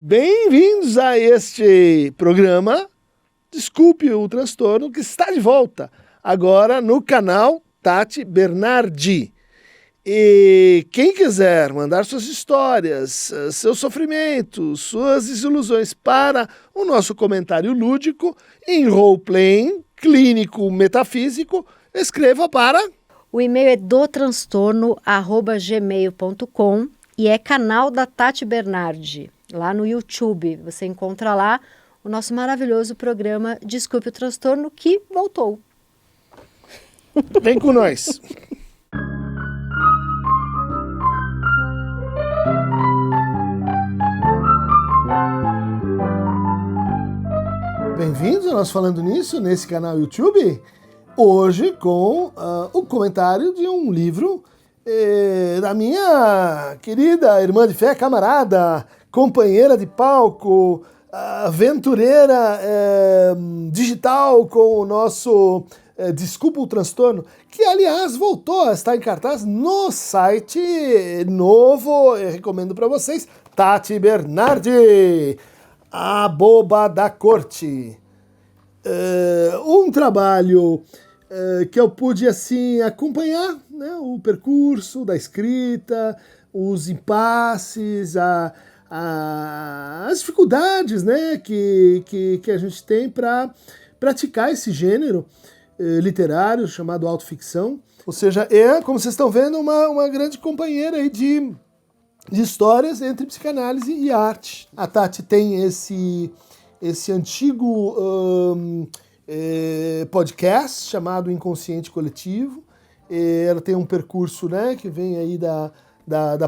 Bem-vindos a este programa Desculpe o Transtorno, que está de volta agora no canal Tati Bernardi. E quem quiser mandar suas histórias, seus sofrimentos, suas desilusões para o nosso comentário lúdico em roleplaying clínico metafísico, escreva para... O e-mail é dotranstorno@gmail.com e é canal da Tati Bernardi, lá no YouTube. Você encontra lá o nosso maravilhoso programa Desculpe o Transtorno, que voltou. Vem com nós. Bem-vindos a nós falando nisso, nesse canal YouTube, hoje com o comentário de um livro da minha querida irmã de fé, camarada, companheira de palco, aventureira digital com o nosso Desculpa o Transtorno, que aliás voltou a estar em cartaz no site novo, eu recomendo para vocês, Tati Bernardi, A Boba da Corte. Um trabalho que eu pude assim acompanhar, né, o percurso da escrita, os impasses, as dificuldades, né, que a gente tem para praticar esse gênero literário chamado autoficção. Ou seja, como vocês estão vendo, uma grande companheira aí de histórias entre psicanálise e arte. A Tati tem esse antigo podcast chamado Inconsciente Coletivo. Ela tem um percurso, né, que vem aí da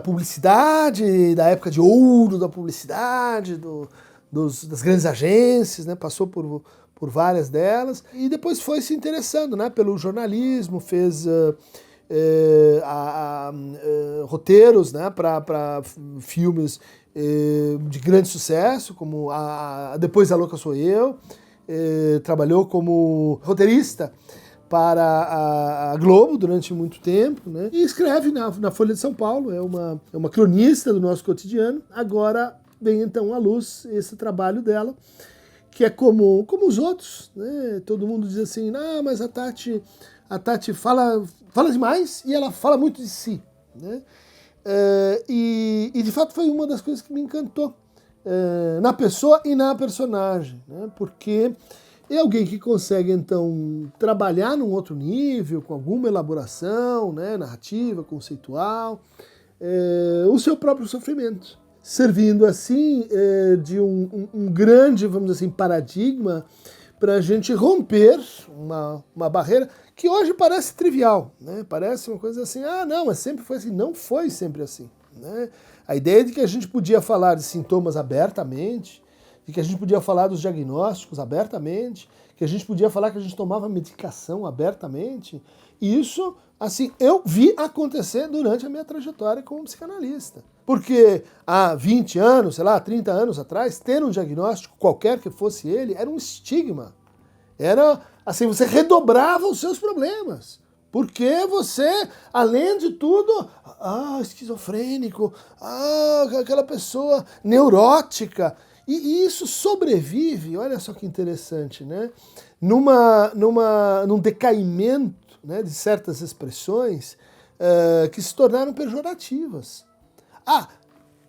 publicidade, da época de ouro da publicidade, das grandes agências, né, passou por várias delas, e depois foi se interessando, né, pelo jornalismo, fez roteiros, né, para filmes de grande sucesso, como Depois da Louca Sou Eu, trabalhou como roteirista para a Globo durante muito tempo, né, e escreve na Folha de São Paulo, é uma cronista do nosso cotidiano. Agora vem então à luz esse trabalho dela, que é como os outros, né? Todo mundo diz assim, mas a Tati fala demais e ela fala muito de si, né? E de fato foi uma das coisas que me encantou na pessoa e na personagem, né? Porque é alguém que consegue então trabalhar num outro nível, com alguma elaboração, né, narrativa, conceitual, o seu próprio sofrimento, servindo assim de um grande, vamos dizer assim, paradigma para a gente romper uma barreira que hoje parece trivial, né? Parece uma coisa assim, não, mas sempre foi assim. Não foi sempre assim, né? A ideia de que a gente podia falar de sintomas abertamente, de que a gente podia falar dos diagnósticos abertamente, que a gente podia falar que a gente tomava medicação abertamente, isso, assim, eu vi acontecer durante a minha trajetória como psicanalista. Porque há 20 anos, sei lá, 30 anos atrás, ter um diagnóstico, qualquer que fosse ele, era um estigma. Era, assim, você redobrava os seus problemas. Porque você, além de tudo, esquizofrênico, aquela pessoa neurótica. E isso sobrevive, olha só que interessante, né? Num decaimento, né, de certas expressões que se tornaram pejorativas.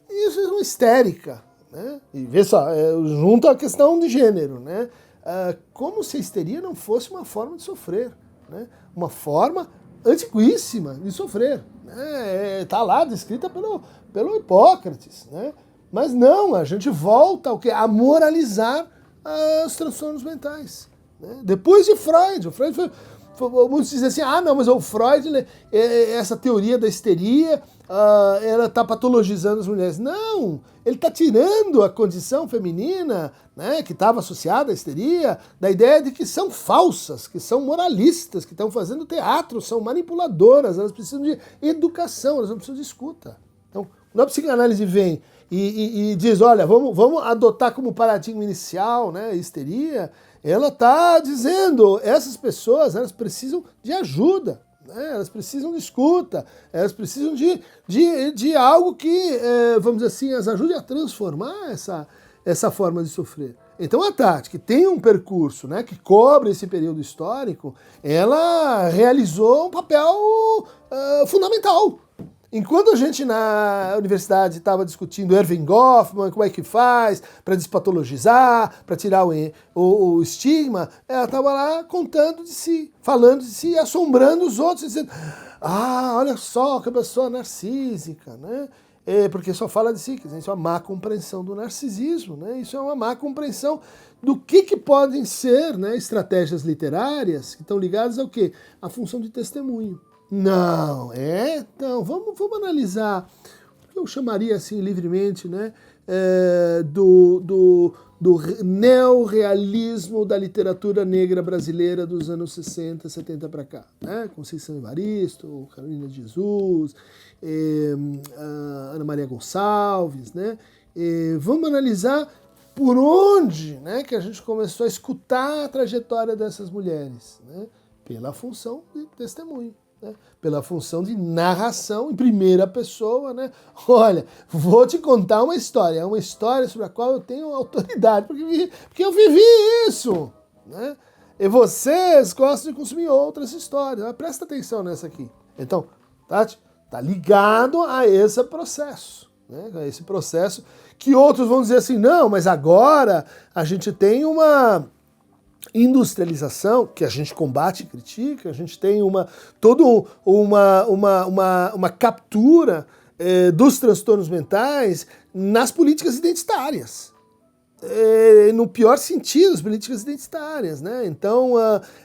Isso é uma histérica, né? E vê só, junto à questão de gênero, né? Como se a histeria não fosse uma forma de sofrer, né? Uma forma antiquíssima de sofrer, né? Tá lá descrita pelo Hipócrates, né? Mas não, a gente volta ao quê? A moralizar os transtornos mentais, né? Depois de Freud, muitos dizem assim, não, mas o Freud, essa teoria da histeria, ela está patologizando as mulheres. Não, ele está tirando a condição feminina, né, que estava associada à histeria, da ideia de que são falsas, que são moralistas, que estão fazendo teatro, são manipuladoras, elas precisam de educação, elas não precisam de escuta. Então, quando a psicanálise vem e diz, olha, vamos adotar como paradigma inicial, né, histeria, ela está dizendo, essas pessoas, elas precisam de ajuda, né? Elas precisam de escuta, elas precisam de algo que, vamos dizer assim, as ajude a transformar essa forma de sofrer. Então a Tati, que tem um percurso, né, que cobre esse período histórico, ela realizou um papel fundamental. Enquanto a gente na universidade estava discutindo Erving Goffman, como é que faz para despatologizar, para tirar o estigma, ela estava lá contando de si, falando de si, assombrando os outros, dizendo: ah, olha só que pessoa narcísica, né? Porque só fala de si, quer dizer, isso é uma má compreensão do narcisismo, né? Isso é uma má compreensão do que podem ser, né, estratégias literárias que estão ligadas ao quê? À função de testemunho. Não, então, vamos analisar o que eu chamaria assim livremente, né, do neorrealismo da literatura negra brasileira dos anos 60, 70 para cá, né? Conceição Evaristo, Carolina de Jesus, Ana Maria Gonçalves, né? Vamos analisar por onde, né, que a gente começou a escutar a trajetória dessas mulheres, né? Pela função de testemunho. Né, pela função de narração em primeira pessoa, né? Olha, vou te contar uma história sobre a qual eu tenho autoridade, porque eu vivi isso, né? E vocês gostam de consumir outras histórias, mas presta atenção nessa aqui. Então, Tati, tá ligado a esse processo, né? A esse processo que outros vão dizer assim, não, mas agora a gente tem uma industrialização, que a gente combate e critica, a gente tem toda uma captura dos transtornos mentais nas políticas identitárias. No pior sentido, as políticas identitárias, né? Então,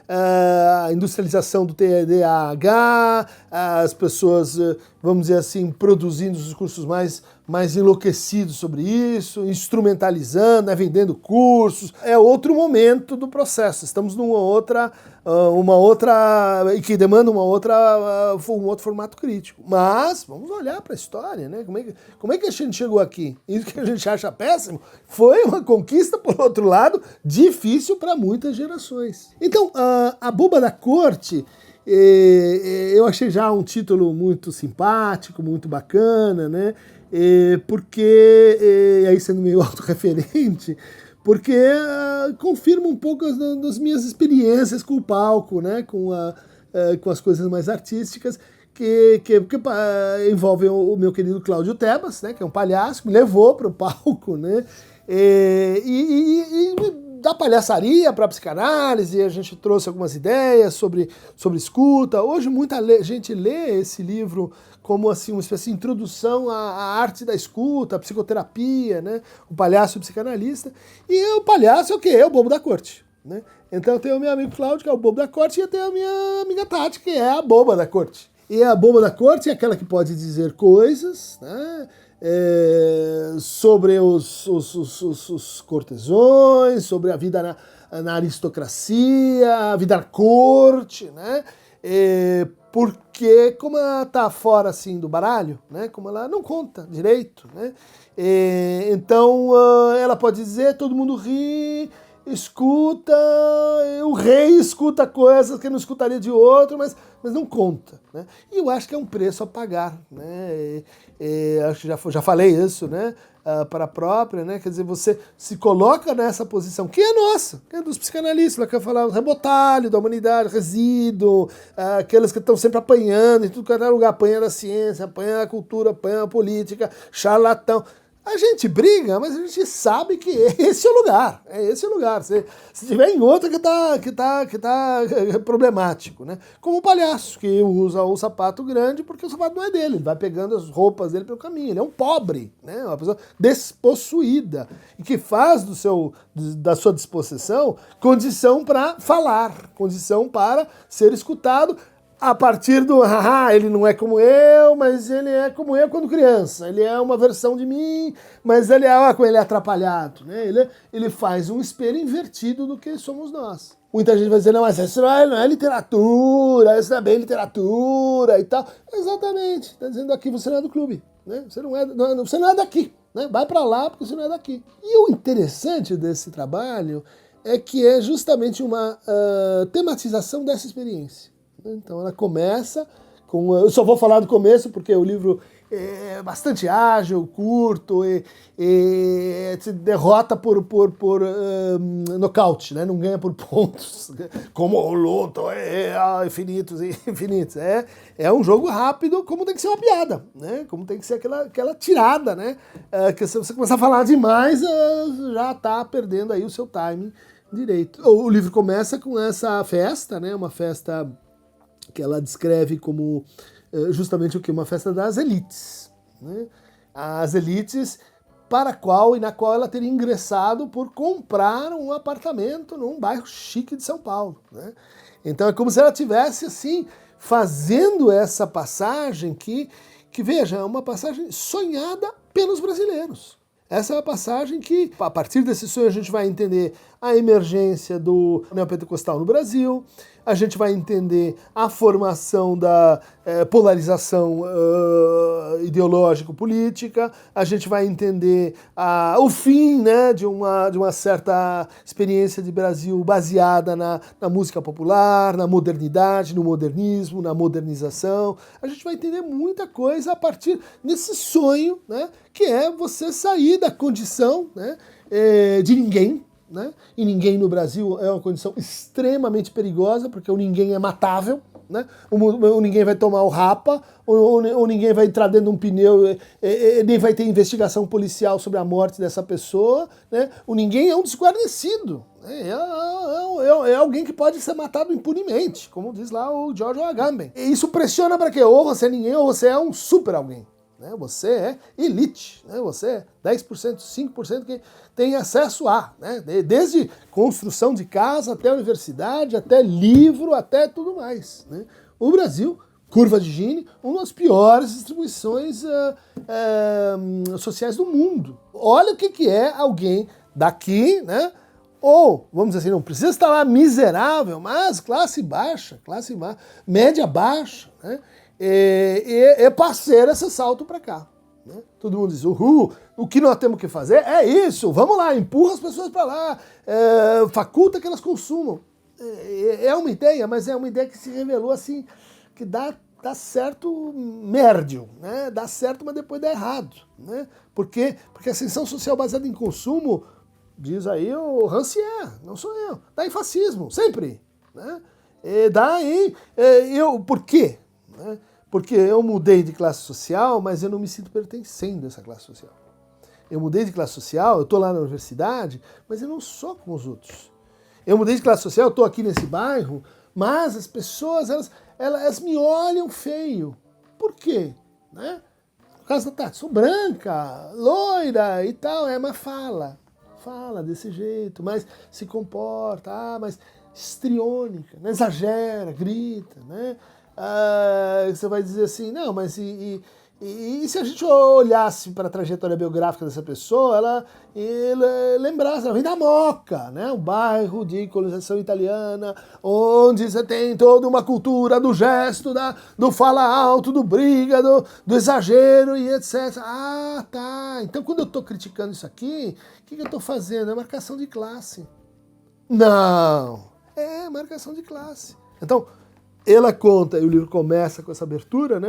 a industrialização do TDAH, as pessoas, vamos dizer assim, produzindo os discursos mais enlouquecidos sobre isso, instrumentalizando, né, vendendo cursos. É outro momento do processo. Estamos numa outra e que demanda um outro formato crítico. Mas vamos olhar para a história, né? Como é que a gente chegou aqui? Isso que a gente acha péssimo foi uma conquista, por outro lado, difícil para muitas gerações. Então, a Boba da Corte, eu achei já um título muito simpático, muito bacana, né? Porque, aí sendo meio autorreferente, porque confirma um pouco das minhas experiências com o palco, né? Com as coisas mais artísticas, que envolvem o meu querido Cláudio Tebas, né? Que é um palhaço, me levou para o palco, né? E da palhaçaria para a psicanálise, a gente trouxe algumas ideias sobre escuta. Hoje muita gente lê esse livro como assim, uma espécie de introdução à arte da escuta, à psicoterapia, né? O palhaço e o psicanalista. E o palhaço é o quê? É o bobo da corte, né? Então eu tenho o meu amigo Cláudio, que é o bobo da corte, e eu tenho a minha amiga Tati, que é a boba da corte. E a boba da corte é aquela que pode dizer coisas, né? Sobre os cortesões, sobre a vida na aristocracia, a vida na corte, né? Porque como ela tá fora assim do baralho, né? Como ela não conta direito, né? Então ela pode dizer, todo mundo ri, escuta, o rei escuta coisas que não escutaria de outro, mas não conta, né? E eu acho que é um preço a pagar, né? Acho que já falei isso, né? Para a própria, né? Quer dizer, você se coloca nessa posição, que é nossa, que é dos psicanalistas, que quer falar o rebotalho da humanidade, resíduo, aqueles que estão sempre apanhando, em tudo que é lugar, apanhando a ciência, apanhando a cultura, apanhando a política, charlatão. A gente briga, mas a gente sabe que esse é o lugar, Se tiver em outro que tá problemático, né? Como o palhaço, que usa o sapato grande porque o sapato não é dele, ele vai pegando as roupas dele pelo caminho, ele é um pobre, né? Uma pessoa despossuída, e que faz da sua disposição condição para falar, condição para ser escutado, a partir do, ele não é como eu, mas ele é como eu quando criança. Ele é uma versão de mim, mas ele é atrapalhado, né? Ele faz um espelho invertido do que somos nós. Muita gente vai dizer, não, mas isso não é literatura, isso não é bem literatura e tal. Exatamente, está dizendo aqui, você não é do clube, né? Você não é daqui, né? Vai para lá porque você não é daqui. E o interessante desse trabalho é que é justamente uma tematização dessa experiência. Então ela começa com... Eu só vou falar do começo porque o livro é bastante ágil, curto e se derrota por nocaute, né? Não ganha por pontos, como o luto infinitos e infinitos. É um jogo rápido, como tem que ser uma piada, né? Como tem que ser aquela tirada, né? Que se você começar a falar demais, já está perdendo aí o seu timing direito. O livro começa com essa festa, né? Uma festa que ela descreve como justamente o que? Uma festa das elites, né? As elites para a qual e na qual ela teria ingressado por comprar um apartamento num bairro chique de São Paulo, né? Então é como se ela tivesse assim fazendo essa passagem que veja, é uma passagem sonhada pelos brasileiros. Essa é uma passagem que, a partir desse sonho, a gente vai entender a emergência do neopentecostal no Brasil, a gente vai entender a formação da polarização ideológico-política, a gente vai entender o fim, né, de uma certa experiência de Brasil baseada na música popular, na modernidade, no modernismo, na modernização. A gente vai entender muita coisa a partir desse sonho, né, que é você sair da condição, né, de ninguém, né? E ninguém no Brasil é uma condição extremamente perigosa, porque o ninguém é matável, né? O ninguém vai tomar o rapa, ou ninguém vai entrar dentro de um pneu, nem vai ter investigação policial sobre a morte dessa pessoa, né? O ninguém é um desguarnecido, né? É alguém que pode ser matado impunemente, como diz lá o George Agamben. E isso pressiona para quê? Ou você é ninguém, ou você é um super alguém. Né? Você é elite, né? Você é 10%, 5% que tem acesso a, né? Desde construção de casa, até universidade, até livro, até tudo mais, né? O Brasil, curva de Gini, uma das piores distribuições sociais do mundo. Olha o que é alguém daqui, né? Ou, vamos dizer assim, não precisa estar lá miserável, mas classe baixa, média baixa, né? E parceiro esse salto para cá, né? Todo mundo diz, uhul, o que nós temos que fazer é isso, vamos lá, empurra as pessoas para lá, faculta que elas consumam. É uma ideia, mas é uma ideia que se revelou assim, que dá certo mérdio, né? Dá certo, mas depois dá errado, né? Porque a ascensão social baseada em consumo, diz aí o Rancière, não sou eu, dá em fascismo, sempre, né? Por quê? Né? Porque eu mudei de classe social, mas eu não me sinto pertencendo a essa classe social. Eu mudei de classe social, eu estou lá na universidade, mas eu não sou como os outros. Eu mudei de classe social, eu estou aqui nesse bairro, mas as pessoas, elas me olham feio. Por quê? Né? Por causa da Tati, sou branca, loira e tal, mas fala desse jeito, mas se comporta, mas histriônica, né? Exagera, grita, né? Você vai dizer assim, não, mas e se a gente olhasse para a trajetória biográfica dessa pessoa, ela lembrasse, ela vem da Moca, né? Um bairro de colonização italiana, onde você tem toda uma cultura do gesto, do fala alto, do briga, do exagero e etc. Ah, tá. Então quando eu estou criticando isso aqui, o que eu estou fazendo? É marcação de classe. Não, é marcação de classe. Então, ela conta, e o livro começa com essa abertura, né?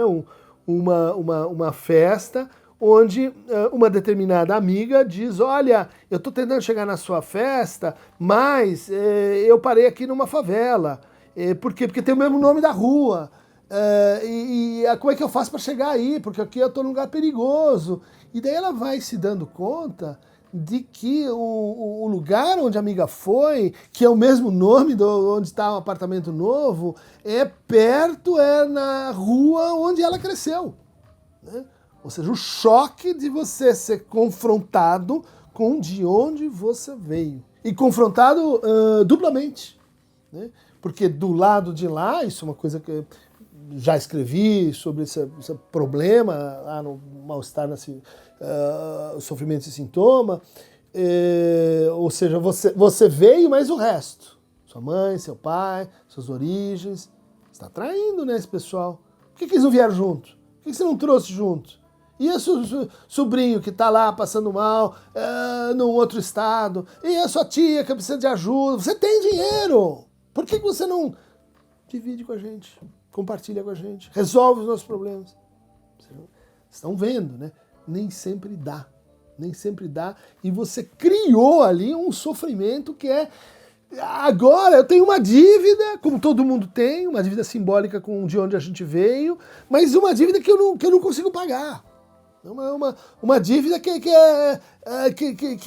Uma festa onde uma determinada amiga diz, olha, eu estou tentando chegar na sua festa, mas eu parei aqui numa favela. Por quê? Porque tem o mesmo nome da rua. Como é que eu faço para chegar aí? Porque aqui eu estou num lugar perigoso. E daí ela vai se dando conta de que o lugar onde a amiga foi, que é o mesmo nome onde está o apartamento novo, é na rua onde ela cresceu, né? Ou seja, o choque de você ser confrontado com de onde você veio. E confrontado duplamente, né? Porque do lado de lá, isso é uma coisa que eu já escrevi sobre esse problema lá no mal-estar, sofrimento e sintoma, ou seja, você veio, mas o resto, sua mãe, seu pai, suas origens, você está traindo, né, esse pessoal. Por que eles não vieram junto? Por que você não trouxe junto? E esse sobrinho que está lá passando mal num outro estado? E a sua tia que precisa de ajuda? Você tem dinheiro! Por que você não divide com a gente, compartilha com a gente, resolve os nossos problemas. Vocês estão vendo, né? Nem sempre dá. Nem sempre dá. E você criou ali um sofrimento que é... Agora eu tenho uma dívida, como todo mundo tem, uma dívida simbólica com de onde a gente veio, mas uma dívida que eu não consigo pagar. Uma dívida que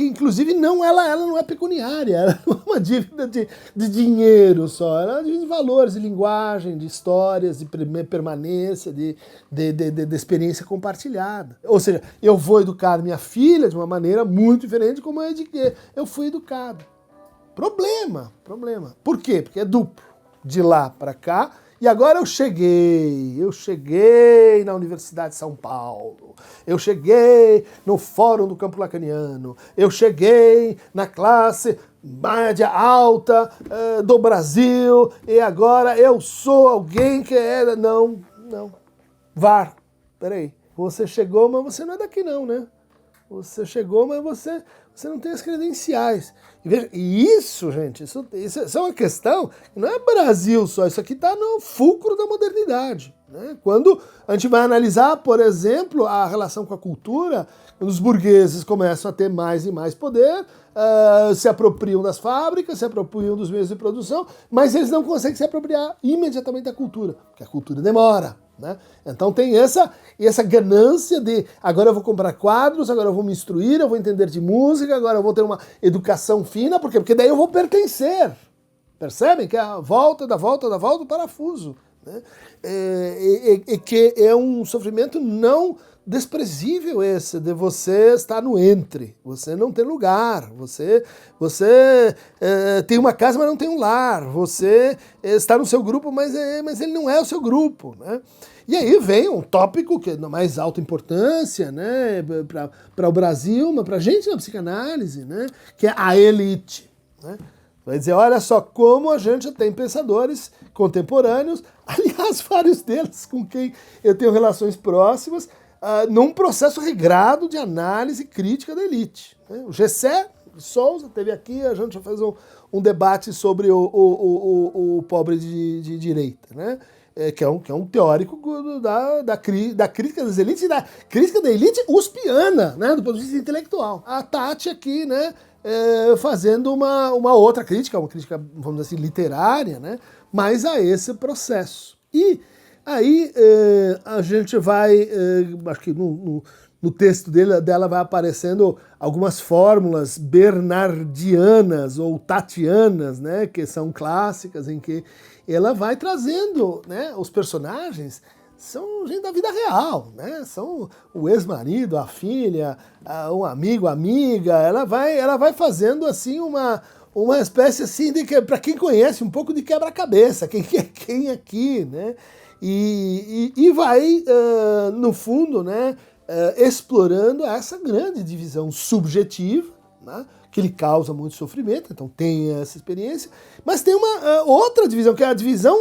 inclusive ela não é pecuniária, ela não é uma dívida de dinheiro só, ela é uma dívida de valores, de linguagem, de histórias, de permanência, de experiência compartilhada. Ou seja, eu vou educar minha filha de uma maneira muito diferente de como eu fui educado. Problema. Por quê? Porque é duplo. De lá para cá. E agora eu cheguei na Universidade de São Paulo, eu cheguei no Fórum do Campo Lacaniano, eu cheguei na classe média alta do Brasil, e agora eu sou alguém que era... Não. VAR, peraí. Você chegou, mas você não é daqui não, né? Você chegou, mas você não tem as credenciais. E veja, isso, gente, isso é uma questão que não é Brasil só, isso aqui está no fulcro da modernidade. Né? Quando a gente vai analisar, por exemplo, a relação com a cultura, quando os burgueses começam a ter mais e mais poder, se apropriam das fábricas, se apropriam dos meios de produção, mas eles não conseguem se apropriar imediatamente da cultura, porque a cultura demora. Né? Então tem essa ganância de agora eu vou comprar quadros, agora eu vou me instruir, eu vou entender de música, agora eu vou ter uma educação fina, por quê? Porque daí eu vou pertencer. Percebem? Que é a volta do parafuso. Né? E que é um sofrimento não desprezível esse, de você estar no entre, você não ter lugar, você tem uma casa, mas não tem um lar, você está no seu grupo, mas ele não é o seu grupo, né? E aí vem um tópico que é da mais alta importância, né, para o Brasil, mas para a gente na psicanálise, né, que é a elite, né? Vai dizer, olha só como a gente tem pensadores contemporâneos, aliás, vários deles com quem eu tenho relações próximas, num processo regrado de análise crítica da elite. Né? O Gessé Souza teve aqui, a gente já fez um debate sobre o pobre de direita, né? Que é um teórico da crítica das elites e da crítica da elite uspiana, né? Do ponto de vista intelectual. A Tati aqui, né? Fazendo uma outra crítica, uma crítica, vamos dizer assim, literária, né? Mas a esse processo. E aí a gente vai, acho que no texto dela vai aparecendo algumas fórmulas bernardianas ou tatianas, né, que são clássicas, em que ela vai trazendo, né, os personagens são gente da vida real, né, são o ex-marido, a filha, um amigo, a amiga, ela vai fazendo assim uma espécie assim de que, para quem conhece, um pouco de quebra-cabeça, quem é quem aqui, né? E vai, no fundo, né, explorando essa grande divisão subjetiva, né, que lhe causa muito sofrimento, então tem essa experiência, mas tem uma outra divisão, que é a divisão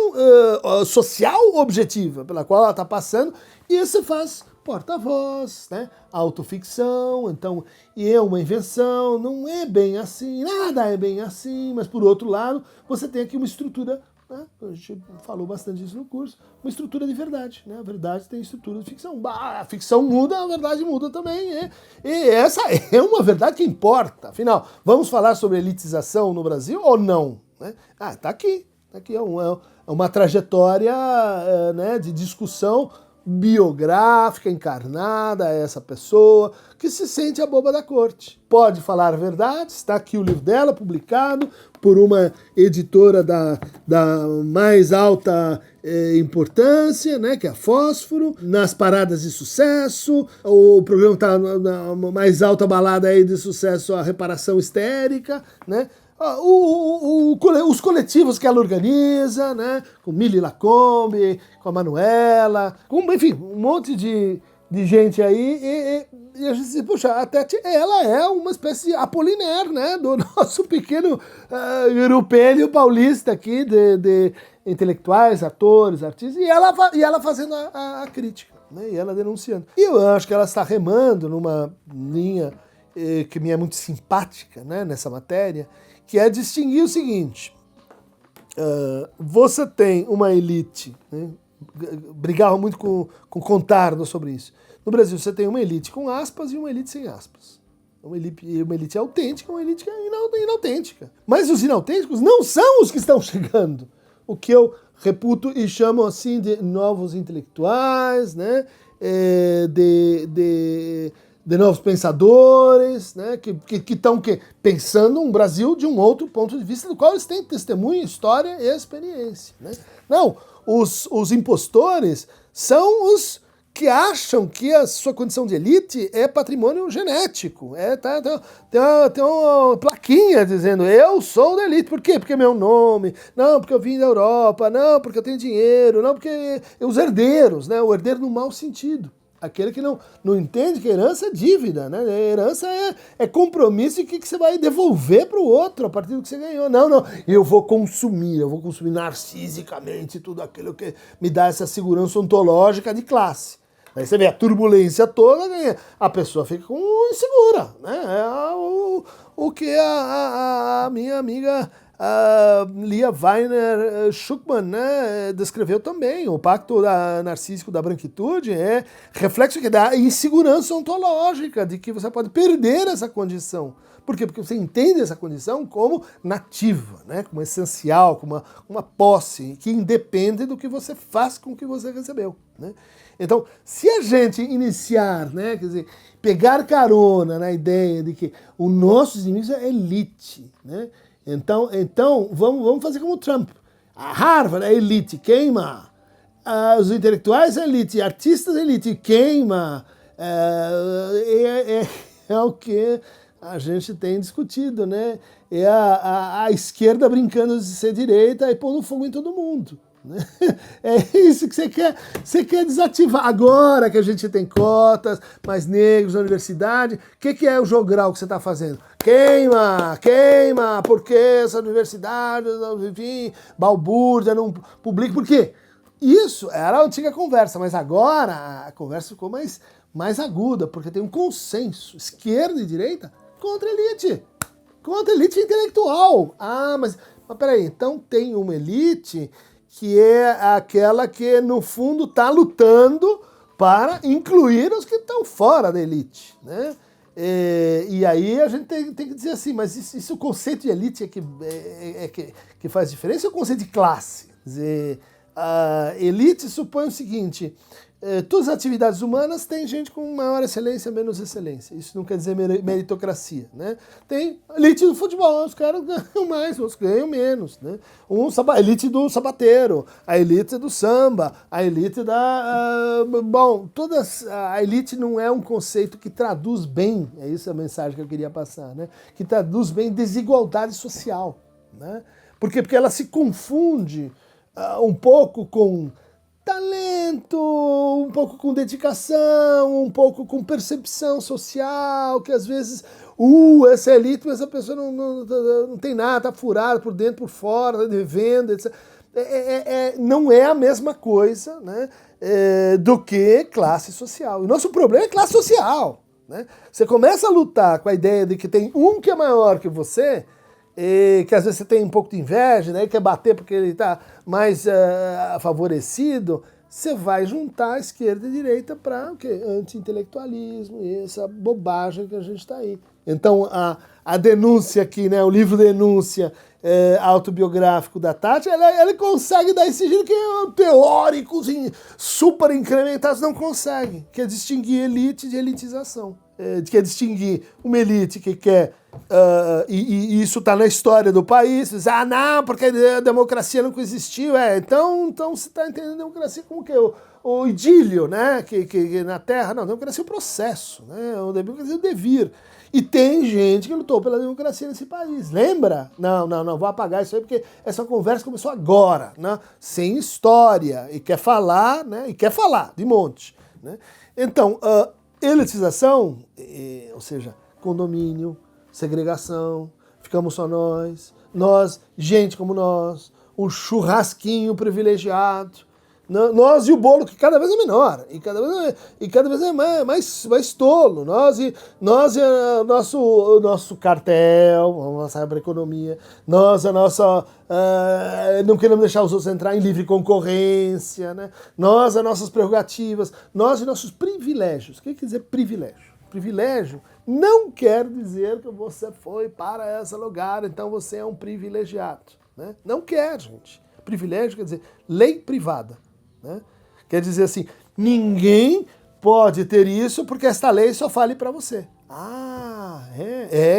social objetiva, pela qual ela está passando, e isso faz porta-voz, né, autoficção, então, e é uma invenção, não é bem assim, nada é bem assim, mas por outro lado, você tem aqui uma estrutura, né, a gente falou bastante disso no curso, uma estrutura de verdade, né, a verdade tem estrutura de ficção, a ficção muda, a verdade muda também, e essa é uma verdade que importa, afinal, vamos falar sobre elitização no Brasil ou não? Né? Tá aqui é uma trajetória né, de discussão biográfica, encarnada a essa pessoa, que se sente a boba da corte. Pode falar a verdade, está aqui o livro dela, publicado por uma editora da mais alta importância, né, que é a Fósforo, nas paradas de sucesso, o programa está na mais alta balada aí de sucesso, a Reparação Histérica, né, os coletivos que ela organiza, né, com Mili Lacombe, com a Manuela, enfim, um monte de gente aí, e a gente diz, puxa, a Tati, ela é uma espécie de Apollinaire, né, do nosso pequeno grupelho paulista aqui, de intelectuais, atores, artistas, e ela fazendo a crítica, né, e ela denunciando. E eu acho que ela está remando numa linha que me é muito simpática, né, nessa matéria, que é distinguir o seguinte, Você tem uma elite, né? Brigava muito com Contardo sobre isso. No Brasil você tem uma elite com aspas e uma elite sem aspas. Uma elite autêntica, uma elite inautêntica. Mas os inautênticos não são os que estão chegando. O que eu reputo e chamo assim de novos intelectuais, né? De novos pensadores, né? Que estão pensando um Brasil de um outro ponto de vista, do qual eles têm testemunho, história e experiência. Né? Não, os impostores são os que acham que a sua condição de elite é patrimônio genético. Tem uma plaquinha dizendo, eu sou da elite. Por quê? Porque é meu nome. Não, porque eu vim da Europa. Não, porque eu tenho dinheiro. Não, porque os herdeiros, né? O herdeiro no mau sentido. Aquele que não entende que herança é dívida, né? Herança é compromisso que você vai devolver para o outro a partir do que você ganhou. Não, eu vou consumir narcisicamente tudo aquilo que me dá essa segurança ontológica de classe. Aí você vê a turbulência toda, a pessoa fica insegura, né? O que a minha amiga Lia Weiner Schuckmann, né, descreveu também. O pacto narcísico da branquitude é reflexo da insegurança ontológica, de que você pode perder essa condição. Por quê? Porque você entende essa condição como nativa, né, como essencial, como uma posse, que independe do que você faz com o que você recebeu. Né? Então, se a gente iniciar, né, quer dizer, pegar carona na ideia de que o nosso inimigo é elite, né? Então vamos fazer como o Trump. A Harvard é elite, queima. Os intelectuais é elite, artistas é elite, queima. É o que a gente tem discutido, né? É a esquerda brincando de ser direita e pondo fogo em todo mundo. É isso que você quer desativar. Agora que a gente tem cotas, mais negros na universidade, o que é o jogral que você está fazendo? Queima, porque essa universidade, enfim, balbúrdia, não publica. Por quê? Isso era a antiga conversa, mas agora a conversa ficou mais aguda, porque tem um consenso, esquerda e direita, contra a elite intelectual. Mas peraí, então tem uma elite que é aquela que, no fundo, está lutando para incluir os que estão fora da elite, né? E aí a gente tem que dizer assim, mas isso o conceito de elite que faz diferença, ou o conceito de classe? Quer dizer, a elite supõe o seguinte, todas as atividades humanas têm gente com maior excelência, menos excelência. Isso não quer dizer meritocracia, né? Tem elite do futebol, os caras ganham mais, os ganham menos, né? A elite do sabateiro, a elite do samba, a elite a elite não é um conceito que traduz bem, é isso a mensagem que eu queria passar, né? Que traduz bem desigualdade social, né? Por quê? Porque ela se confunde um pouco com talento, um pouco com dedicação, um pouco com percepção social, que às vezes, essa elite, mas essa pessoa não tem nada, tá furada por dentro, por fora, tá devendo, etc. Não é a mesma coisa, né, do que classe social. O nosso problema é classe social. Né? Você começa a lutar com a ideia de que tem um que é maior que você, que às vezes você tem um pouco de inveja, né, quer bater porque ele está mais favorecido, você vai juntar a esquerda e a direita para o quê? Anti-intelectualismo e essa bobagem que a gente está aí. Então a denúncia aqui, né, o livro Denúncia autobiográfico da Tati, ele consegue dar esse giro que teóricos super incrementados não conseguem, que é distinguir elite de elitização. Que é distinguir uma elite que quer, e isso está na história do país, diz, não, porque a democracia nunca existiu, então você está entendendo a democracia como que o idílio, né, que na Terra, não, a democracia é o processo, né, a democracia é o devir, e tem gente que lutou pela democracia nesse país, lembra? Não, vou apagar isso aí porque essa conversa começou agora, né, sem história, e quer falar, né, de monte, né, então, elitização, ou seja, condomínio, segregação, ficamos só nós, gente como nós, um churrasquinho privilegiado, Nós e o bolo, que cada vez é menor, e cada vez é mais tolo. Nós e o nosso cartel, a nossa economia, nós, a nossa... não queremos deixar os outros entrar em livre concorrência, né? Nós, as nossas prerrogativas, nós e nossos privilégios. O que quer dizer privilégio? Privilégio não quer dizer que você foi para esse lugar, então você é um privilegiado, né? Não quer, gente. Privilégio quer dizer lei privada, né? Quer dizer assim, ninguém pode ter isso porque esta lei só vale para você. Ah,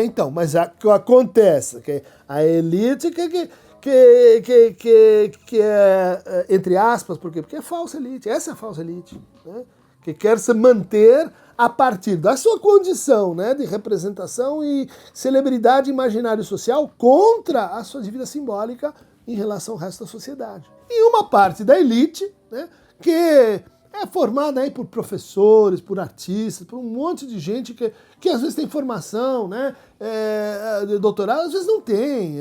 então, mas acontece que a elite que é, entre aspas, por quê? Porque é falsa elite, essa é a falsa elite, né? Que quer se manter a partir da sua condição, né, de representação e celebridade imaginário social contra a sua dívida simbólica em relação ao resto da sociedade. E uma parte da elite, né, que é formada aí por professores, por artistas, por um monte de gente que às vezes tem formação, né, de doutorado, às vezes não tem.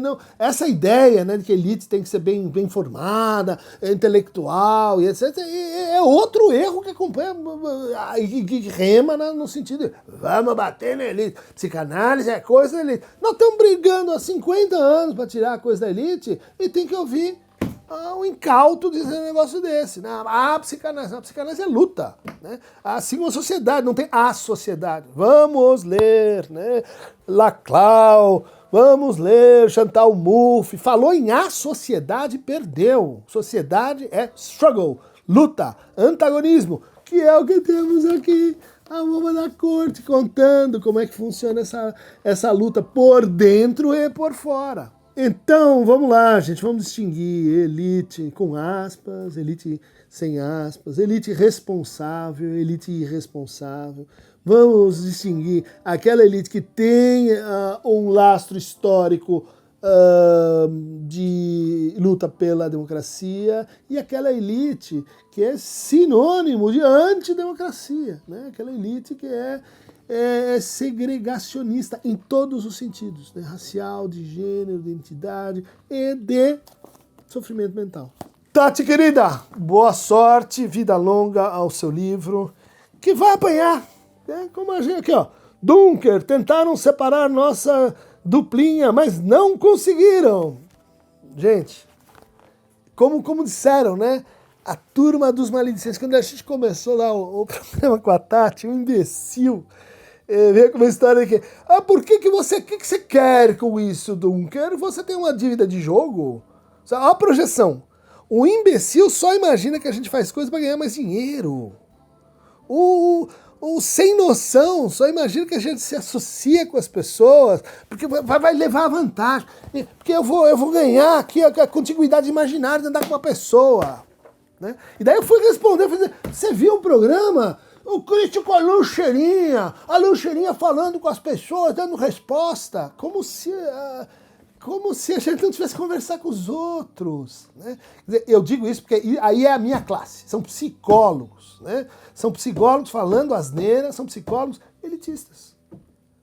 Não. Essa ideia, né, de que a elite tem que ser bem formada, intelectual e etc. É outro erro que acompanha e que rema no sentido de vamos bater na elite. Psicanálise é coisa da elite. Nós estamos brigando há 50 anos para tirar a coisa da elite e tem que ouvir um incauto dizendo um negócio desse, né? A psicanálise é luta, né? Assim como a sociedade, não tem a sociedade. Vamos ler, né? Laclau, vamos ler Chantal Mouffe. Falou em a sociedade, perdeu. Sociedade é struggle, luta, antagonismo, que é o que temos aqui. A Mama da Corte contando como é que funciona essa luta por dentro e por fora. Então, vamos lá, gente, vamos distinguir elite com aspas, elite sem aspas, elite responsável, elite irresponsável. Vamos distinguir aquela elite que tem um lastro histórico de luta pela democracia e aquela elite que é sinônimo de antidemocracia, né? Aquela elite que é segregacionista em todos os sentidos, né? Racial, de gênero, de identidade e de sofrimento mental. Tati, querida, boa sorte, vida longa ao seu livro, que vai apanhar, né? Como a gente aqui, ó, Dunker, tentaram separar nossa duplinha, mas não conseguiram. Gente, como disseram, né? A turma dos maledicentes, quando a gente começou lá o programa com a Tati, um imbecil, veio com uma história que, por que você quer com isso, Dunker? Você tem uma dívida de jogo? Olha a projeção. O imbecil só imagina que a gente faz coisa para ganhar mais dinheiro. O sem noção só imagina que a gente se associa com as pessoas, porque vai levar a vantagem. Porque eu vou ganhar aqui a contiguidade imaginária de andar com uma pessoa. Né? E daí eu fui responder, você viu o programa? O crítico a Luxeirinha falando com as pessoas, dando resposta, como se a gente não tivesse que conversar com os outros. Né? Eu digo isso porque aí é a minha classe, são psicólogos, né? São psicólogos falando asneiras, são psicólogos elitistas.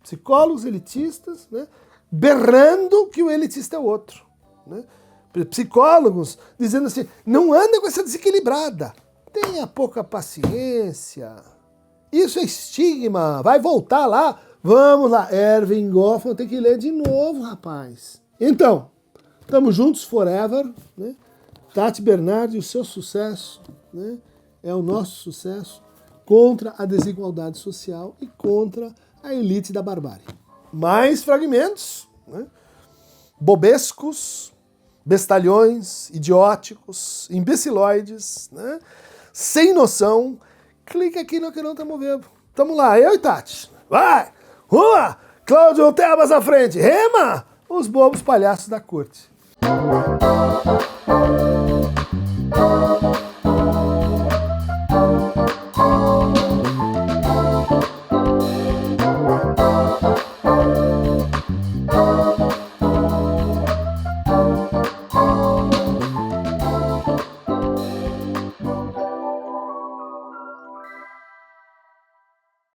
Psicólogos elitistas, né? Berrando que o elitista é o outro. Né? Psicólogos dizendo assim, não anda com essa desequilibrada, tenha pouca paciência, isso é estigma, vai voltar lá, vamos lá, Erving Goffman tem que ler de novo, rapaz. Então, estamos juntos forever, né? Tati Bernardi, o seu sucesso, né? É o nosso sucesso contra a desigualdade social e contra a elite da barbárie. Mais fragmentos, né? Bobescos, bestalhões, idióticos, imbecilóides, né? Sem noção. Clica aqui no que não estamos vendo. Tamo lá, eu e Tati. Vai! Rua! Cláudio Tebas à frente. Rema! Os bobos palhaços da corte.